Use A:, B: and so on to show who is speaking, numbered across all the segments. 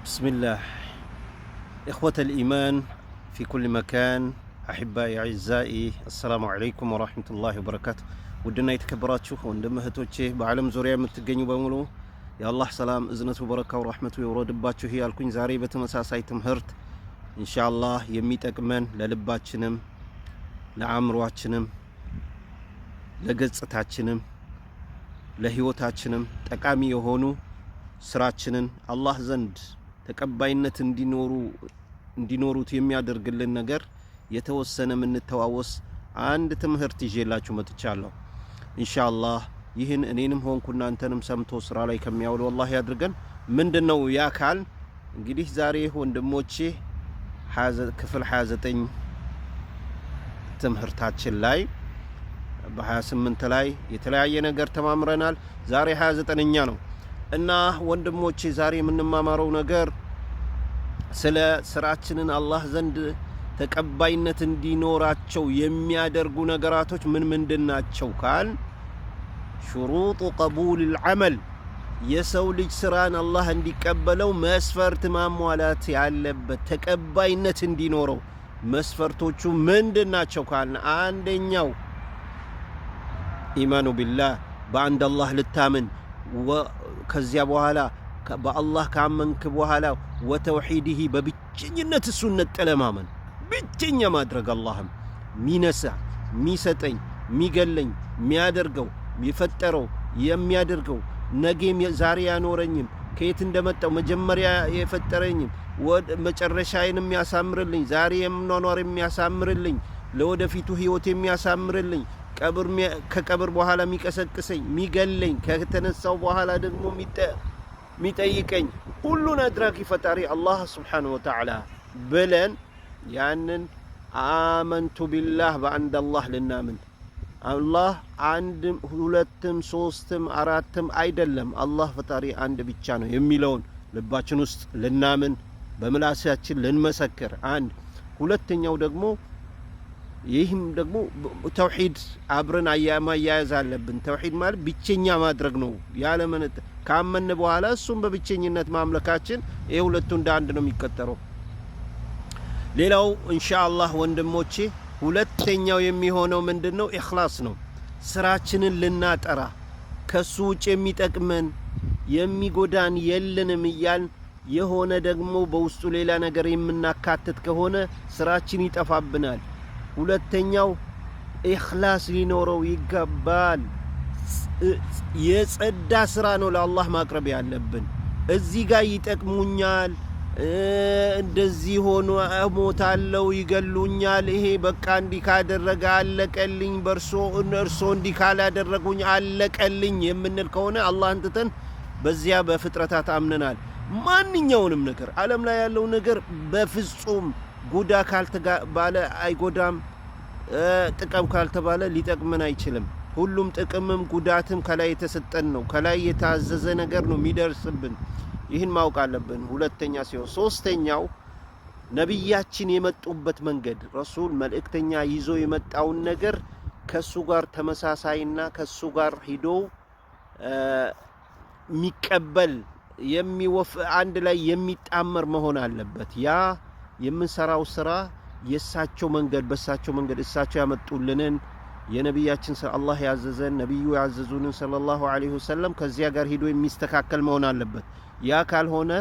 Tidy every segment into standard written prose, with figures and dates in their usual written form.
A: بسم الله إخوة الإيمان في كل مكان أحبائي أعزائي السلام عليكم ورحمة الله وبركاته ودنا يتكبراتشو وندمه توجه بعالم زوريا متجني بمولو يا الله سلام إذنته وبركة ورحمته يورد باتشو هي الكون زاري بتمساساي تمهرت إن شاء الله يميتك من للباتشنم لعمرواتشنم لقصتاتشنم لهيوتاتشنم تقامي يهونو ስራችንን አላህ ዘንድ ተቀባይነት እንዲኖሩት የሚያደርግልን ነገር የተወሰነ ምንተዋወስ አንድ ትምህርት ይዤላችሁ መጥቻለሁ። ኢንሻአላህ ይህን እኔንም ሆንኩ እናንተንም ሰምቶ ስራ ላይ ከሚያውሉ አላህ ያድርገን። ምንድነው ያ ካል እንግዲህ ዛሬ ወንድሞቼ ክፍል 29 ትምህርታችን ላይ በ28 ላይ የተለያየ ነገር ተማምረናል። ዛሬ 29ኛ ነው። እና ወንድሞቼ ዛሬ የምንማማረው ነገር ስለ ስራችንን አላህ ዘንድ ተቀባይነት እንዲኖራቸው የሚያደርጉ ነገራቶች ምን ምንድናቸው ካል شروط قبول العمل የሰው ልጅ ስራን አላህ እንዲቀበለው መስፈርት ማሟላት ያለበት ተቀባይነት እንዲኖረው መስፈርቶቹ ምንድናቸው ካል አንደኛው ኢማኑ ቢላህ በአንድ አላህ ልታምን ከዚያ በኋላ በአላህ ካመንክ በኋላ ወተውሂድህ በብቸኝነት እሱነት ተለማመን ብቸኛ ማድረግ አላህም ሚነሳ ሚሰጠኝ ሚገለኝ ሚያደርገው የፈጠረው የሚያደርገው ነገም ዛሬ ያኖረኝም ከየት እንደመጣው መጀመሪያ የፈጠረኝም መጨረሻዬንም ያሳምርልኝ ዛሬ የምኖር የሚያሳምርልኝ ለወደፊቱ ህይወት የሚያሳምርልኝ ከቀብር በኋላ ሚቀሰቅሰኝ ሚገለኝ ከተነሳው በኋላ ደግሞ ሚጠይቀኝ ሁሉን አድራጊ ፈጣሪ አላህ Subhanahu Wa Ta'ala ብለን ያንን አመንቱ ቢላህ በአንድ አላህ ልናምን አላህ አንድም ሁለትም ሶስትም አራትም አይደለም አላህ ፈጣሪ አንድ ብቻ ነው የሚለውን ልባችን ውስጥ ልናምን በምላሳችን ልንመሰክር አንድ ሁለተኛው ደግሞ ይህም ደግሞ ተውሂድ አብረን ማያያዝ አለብን። ተውሂድ ማለት ብቸኛ ማድረግ ነው። ያለ መነጥ ካመነ በኋላ እሱም በብቸኝነት ማምለካችን ይሄ ሁለቱ እንደ አንድ ነው የሚቆጠረው። ሌላው ኢንሻአላህ ወንድሞቼ ሁለተኛው የሚሆነው ምንድነው? ኢኽላስ ነው። ስራችንን ልናጠራ ከሱ ውጭ የሚጠቅመን የሚጎዳን የለንም እያል የሆነ ደግሞ በውስጡ ሌላ ነገር የምናካትት ከሆነ ስራችን ይጠፋብናል። ሁለተኛው ኢኽላስ ሊኖረው ይገባል። የጸዳ ስራ ነው ለአላህ ማቅረብ ያለብን። እዚህ ጋር ይጠቅሙኛል እንደዚህ ሆኖ እሞታለሁ ይገሉኛል ይሄ በቃ እንዲህ ካደረገ አለቀልኝ እርሶ እንዲህ ካላደረጉኝ አለቀልኝ የምንል ከሆነ አላህን ትተን በዚያ በፍጥረታት አምነናል። ማንኛውንም ነገር ዓለም ላይ ያለው ነገር በፍጹም ጉዳ ካልተባለ አይጎዳም ጥቅም ካልተባለ ሊጠቅመን አይችልም። ሁሉም ጥቅምም ጉዳትም ከላይ የተሰጠን ነው። ከላይ የታዘዘ ነገር ነው የሚደርስብን። ይህን ማወቅ አለብን። ሁለተኛ ሲሆን ሶስተኛው ነብያችን የመጡበት መንገድ ረሱል መልእክተኛ ይዞ የመጣውን ነገር ከሱ ጋር ተመሳሳይና ከሱ ጋር ሂዶ የሚቀበል አንድ ላይ የሚጣመር መሆን አለበት። ያ የምንሰራው ስራ የሳቸው መንገድ በሳቸው መንገድ እሳቸው ያመጡልንን የነብያችን አላህ ያዘዘን ነብዩ ያዘዙንን ሰለላሁ ዐለይሂ ወሰለም ከዚያ ጋር ሄዶ የሚስተካከል መሆን አለበት። ያ ካልሆነ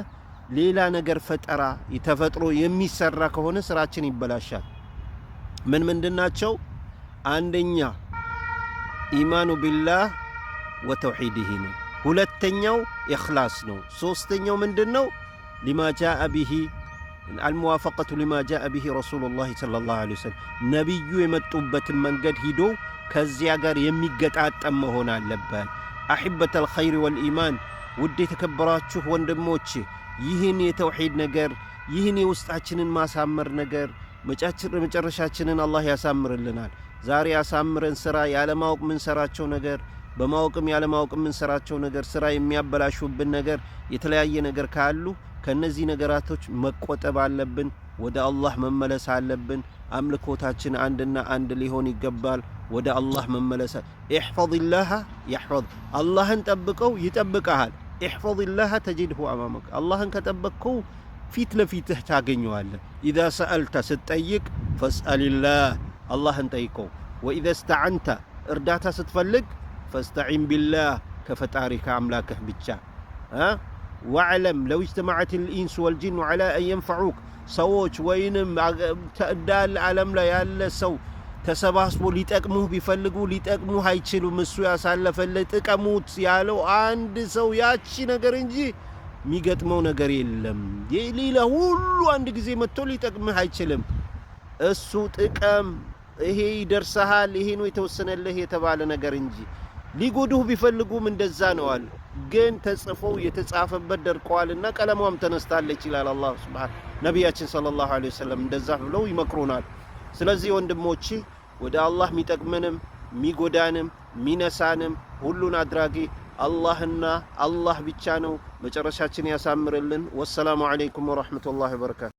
A: ሌላ ነገር ፈጠራ የተፈጥሮ የሚሰራ ከሆነ ስራችን ይበላሻል። ምንድናቸው? አንደኛ ኢማኑ ቢላህ ወተውሂድህ ነው። ሁለተኛው ኢኽላስ ነው። ሶስተኛው ምንድነው? ሊማ ጃአ ቢሂ الموافقة لما جاء به رسول الله صلى الله عليه وسلم ነብዩ የመጡበትን መንገድ ሂዶ ከዚያ ጋር የሚገጣጠም መሆን አለበት። አህበተ الخير والإيمان ውድ የተከበራችሁ ወንድሞቼ ይህን የተውሂድ ነገር ይህን የውስጣችንን ማሳመር ነገር መጨረሻችንን አላህ ያሳምርልናል። ዛሬ ያሳምረን ስራ ያለማወቅ ምን ሰራቸው ነገር በማወቅም ያለማወቅም ምን ሰራቸው ነገር ስራ የሚያበላሹብን ነገር የተለያየ ነገር ካሉ ከነዚህ ነገራቶች መቆጠብ አለብን። ወደ አላህ መመለስ አለብን። አምልኮታችን አንድና አንድ ሊሆን ይገባል። ወደ አላህ መመለስ ኢህፈዝላህ ይህፈዝ አላህን ጠብቀው ይጠብቀሃል። احفظ الله تجده أمامك الله كتبكو فيت لفيته تاقنيوالة إذا سألت ستأيك فاسأل الله انتيكو وإذا استعنت ارداتا ستفلق فاستعين بالله كفتارك أملاكه بجا واعلم لو اجتمعت الإنس والجن على أن ينفعوك سووش وينم تأدال العالم لا يالا سو تسباسبو ليتقموه بيفلقو ليتقموه هايتشلو مسو ياسالف ليتقموت يالو عند سو ياتشي نگر انجي ميقتمو نگر يلم يليلا هولو عند ጊዜ መጥቶ ሊጠቅምህ አይችልም እሱ ጥቅም ይሄ ይደርሰሃል ይሄ ነው የተወሰነልህ የተባለ ነገር እንጂ ሊጎዱህ ቢፈልጉም እንደዛ ነው አለ ግን ተጽፈው የተጻፈበት ደርቋልና ቀለሟም ተነስታለች ይላል አላህ Subhanahu ነብያችን ሰለላሁ ዐለይሂ ወሰለም እንደዛ ብለው ይመክሩናል ስለዚህ ወንድሞቼ ወደ አላህ ሚጠቅመንም ሚጎዳንም ሚነሳንም ሁሉን አድራጊ አላህና አላህ ብቻ ነው መጨረሻችን ያሳምርልን ወሰላሙ ዐለይኩም ወራህመቱላሂ ወበረካቱ